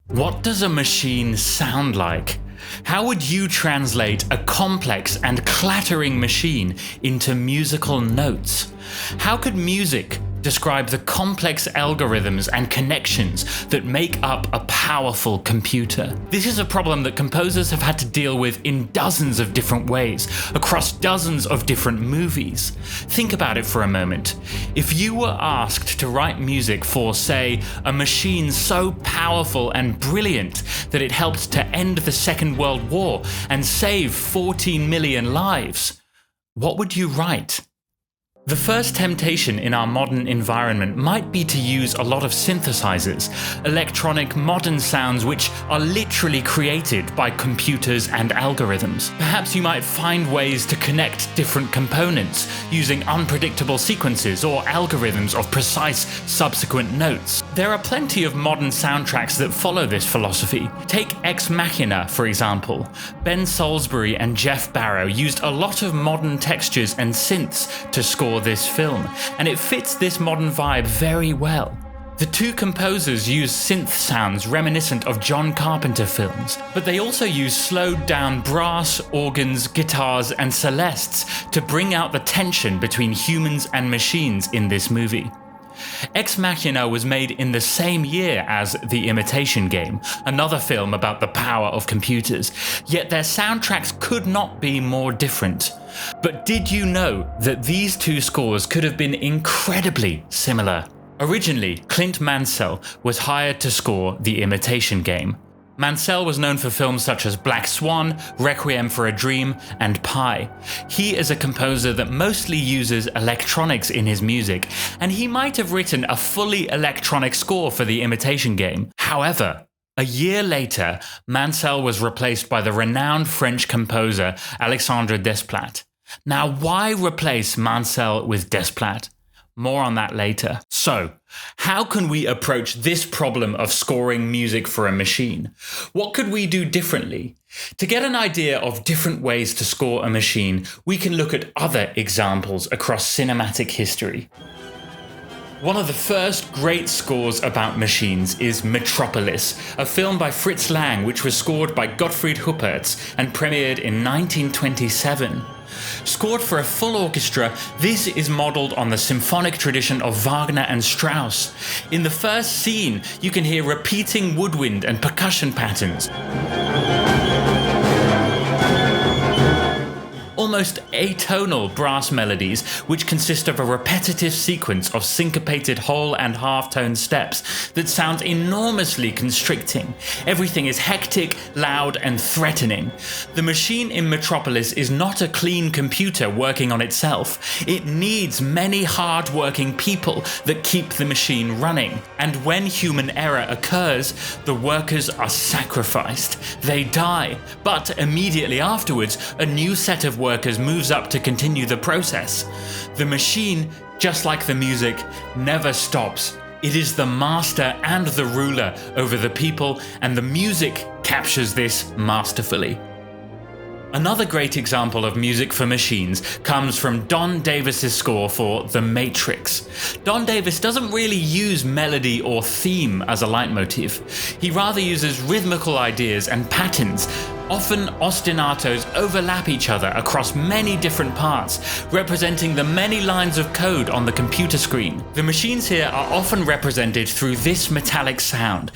What does a machine sound like? How would you translate a complex and clattering machine into musical notes? How could music describe the complex algorithms and connections that make up a powerful computer? This is a problem that composers have had to deal with in dozens of different ways, across dozens of different movies. Think about it for a moment. If you were asked to write music for, say, a machine so powerful and brilliant that it helped to end the Second World War and save 14 million lives, what would you write? The first temptation in our modern environment might be to use a lot of synthesizers, electronic modern sounds which are literally created by computers and algorithms. Perhaps you might find ways to connect different components using unpredictable sequences or algorithms of precise subsequent notes. There are plenty of modern soundtracks that follow this philosophy. Take Ex Machina, for example. Ben Salisbury and Jeff Barrow used a lot of modern textures and synths to score this film, and it fits this modern vibe very well. The two composers use synth sounds reminiscent of John Carpenter films, but they also use slowed down brass, organs, guitars, and celestes to bring out the tension between humans and machines in this movie. Ex Machina was made in the same year as The Imitation Game, another film about the power of computers, yet their soundtracks could not be more different. But did you know that these two scores could have been incredibly similar? Originally, Clint Mansell was hired to score The Imitation Game. Mansell was known for films such as Black Swan, Requiem for a Dream, and Pi. He is a composer that mostly uses electronics in his music, and he might have written a fully electronic score for The Imitation Game. However, a year later, Mansell was replaced by the renowned French composer Alexandre Desplat. Now, why replace Mansell with Desplat? More on that later. So, how can we approach this problem of scoring music for a machine? What could we do differently? To get an idea of different ways to score a machine, we can look at other examples across cinematic history. One of the first great scores about machines is Metropolis, a film by Fritz Lang which was scored by Gottfried Huppertz and premiered in 1927. Scored for a full orchestra, this is modelled on the symphonic tradition of Wagner and Strauss. In the first scene, you can hear repeating woodwind and percussion patterns, almost atonal brass melodies which consist of a repetitive sequence of syncopated whole and half-tone steps that sound enormously constricting. Everything is hectic, loud, and threatening. The machine in Metropolis is not a clean computer working on itself. It needs many hard-working people that keep the machine running. And when human error occurs, the workers are sacrificed. They die. But immediately afterwards, a new set of workers moves up to continue the process. The machine, just like the music, never stops. It is the master and the ruler over the people, and the music captures this masterfully. Another great example of music for machines comes from Don Davis's score for The Matrix. Don Davis doesn't really use melody or theme as a leitmotif. He rather uses rhythmical ideas and patterns. Often ostinatos overlap each other across many different parts, representing the many lines of code on the computer screen. The machines here are often represented through this metallic sound,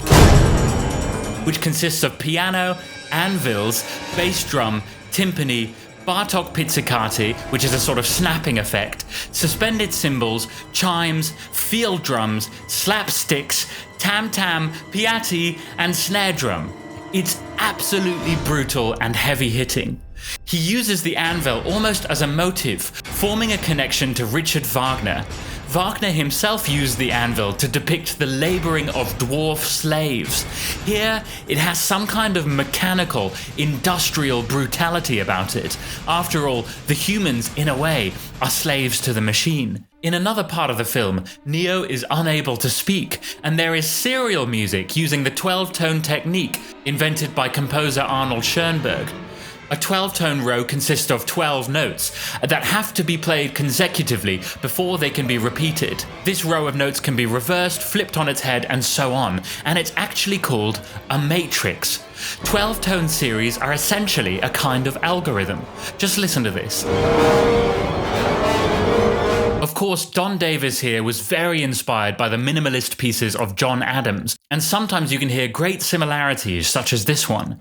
which consists of piano, anvils, bass drum, timpani, Bartok pizzicati, which is a sort of snapping effect, suspended cymbals, chimes, field drums, slapsticks, tam-tam, piatti, and snare drum. It's absolutely brutal and heavy-hitting. He uses the anvil almost as a motive, forming a connection to Richard Wagner. Wagner himself used the anvil to depict the laboring of dwarf slaves. Here, it has some kind of mechanical, industrial brutality about it. After all, the humans, in a way, are slaves to the machine. In another part of the film, Neo is unable to speak, and there is serial music using the 12-tone technique invented by composer Arnold Schoenberg. A 12-tone row consists of 12 notes that have to be played consecutively before they can be repeated. This row of notes can be reversed, flipped on its head, and so on, and it's actually called a matrix. 12-tone series are essentially a kind of algorithm. Just listen to this. Of course, Don Davis here was very inspired by the minimalist pieces of John Adams, and sometimes you can hear great similarities, such as this one.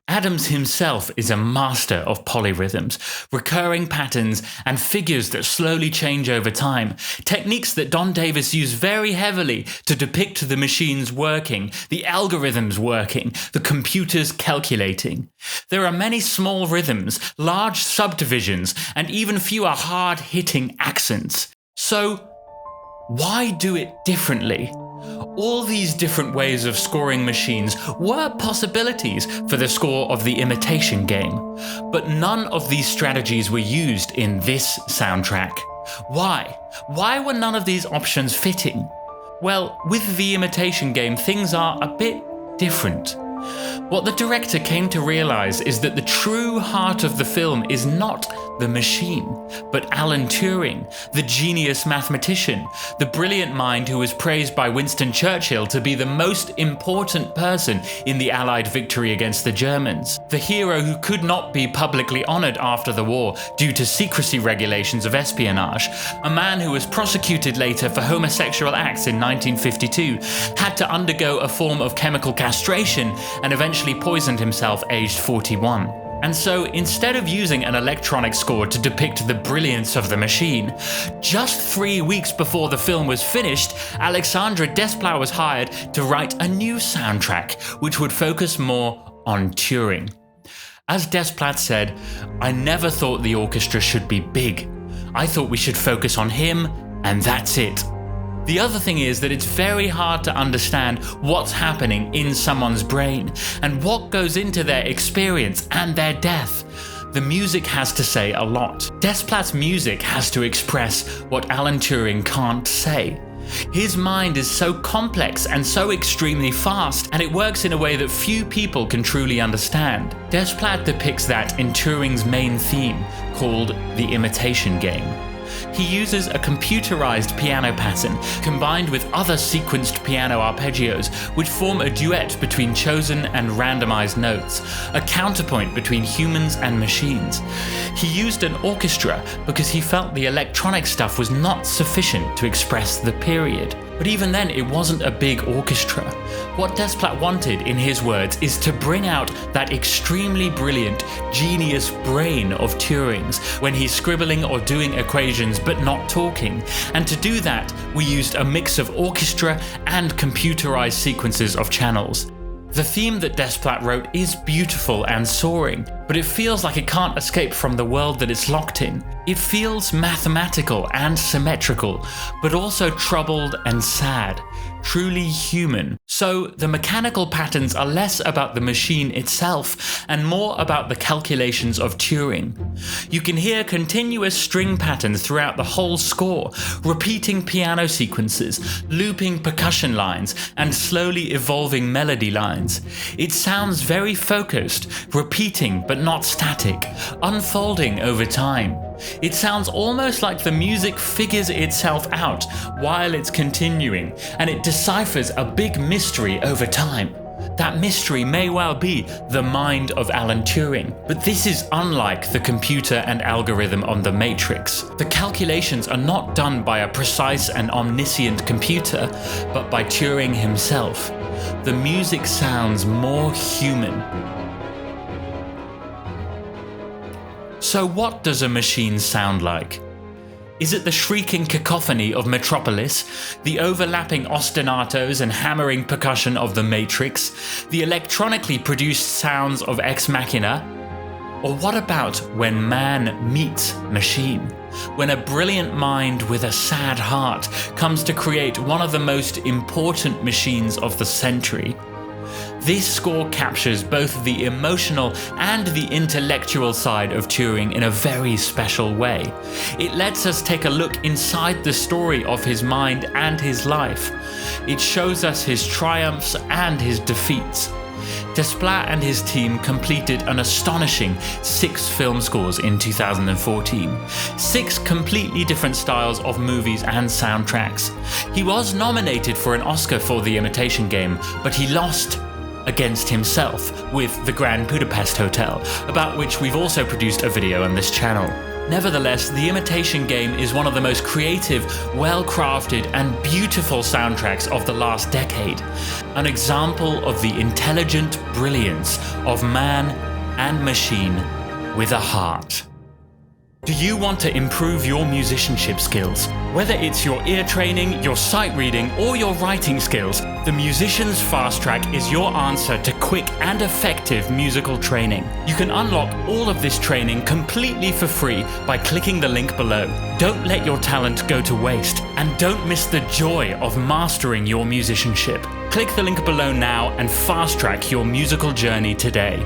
Adams himself is a master of polyrhythms, recurring patterns, and figures that slowly change over time, techniques that Don Davis used very heavily to depict the machines working, the algorithms working, the computers calculating. There are many small rhythms, large subdivisions, and even fewer hard-hitting accents. So, why do it differently? All these different ways of scoring machines were possibilities for the score of the Imitation Game, but none of these strategies were used in this soundtrack. Why? Why were none of these options fitting? Well, with the Imitation Game, things are a bit different. What the director came to realize is that the true heart of the film is not the machine, but Alan Turing, the genius mathematician, the brilliant mind who was praised by Winston Churchill to be the most important person in the Allied victory against the Germans, the hero who could not be publicly honored after the war due to secrecy regulations of espionage, a man who was prosecuted later for homosexual acts in 1952, had to undergo a form of chemical castration and eventually poisoned himself aged 41. And so, instead of using an electronic score to depict the brilliance of the machine, just 3 weeks before the film was finished, Alexandre Desplat was hired to write a new soundtrack, which would focus more on Turing. As Desplat said, "I never thought the orchestra should be big. I thought we should focus on him, and that's it." The other thing is that it's very hard to understand what's happening in someone's brain and what goes into their experience and their death. The music has to say a lot. Desplat's music has to express what Alan Turing can't say. His mind is so complex and so extremely fast, and it works in a way that few people can truly understand. Desplat depicts that in Turing's main theme, called The Imitation Game. He uses a computerized piano pattern combined with other sequenced piano arpeggios, which form a duet between chosen and randomized notes, a counterpoint between humans and machines. He used an orchestra because he felt the electronic stuff was not sufficient to express the period. But even then, it wasn't a big orchestra. What Desplat wanted, in his words, is to bring out that extremely brilliant, genius brain of Turing's when he's scribbling or doing equations but not talking. And to do that, we used a mix of orchestra and computerized sequences of channels. The theme that Desplat wrote is beautiful and soaring, but it feels like it can't escape from the world that it's locked in. It feels mathematical and symmetrical, but also troubled and sad, truly human. So the mechanical patterns are less about the machine itself and more about the calculations of Turing. You can hear continuous string patterns throughout the whole score, repeating piano sequences, looping percussion lines, and slowly evolving melody lines. It sounds very focused, repeating but not static, unfolding over time. It sounds almost like the music figures itself out while it's continuing, and it deciphers a big mystery over time. That mystery may well be the mind of Alan Turing, but this is unlike the computer and algorithm on The Matrix. The calculations are not done by a precise and omniscient computer, but by Turing himself. The music sounds more human. So what does a machine sound like? Is it the shrieking cacophony of Metropolis, the overlapping ostinatos and hammering percussion of The Matrix, the electronically produced sounds of Ex Machina? Or what about when man meets machine? When a brilliant mind with a sad heart comes to create one of the most important machines of the century? This score captures both the emotional and the intellectual side of Turing in a very special way. It lets us take a look inside the story of his mind and his life. It shows us his triumphs and his defeats. Desplat and his team completed an astonishing 6 film scores in 2014, 6 completely different styles of movies and soundtracks. He was nominated for an Oscar for The Imitation Game, but he lost against himself with The Grand Budapest Hotel, about which we've also produced a video on this channel. Nevertheless, The Imitation Game is one of the most creative, well-crafted and beautiful soundtracks of the last decade. An example of the intelligent brilliance of man and machine with a heart. Do you want to improve your musicianship skills? Whether it's your ear training, your sight reading, or your writing skills, the Musician's Fast Track is your answer to quick and effective musical training. You can unlock all of this training completely for free by clicking the link below. Don't let your talent go to waste, and don't miss the joy of mastering your musicianship. Click the link below now and fast track your musical journey today.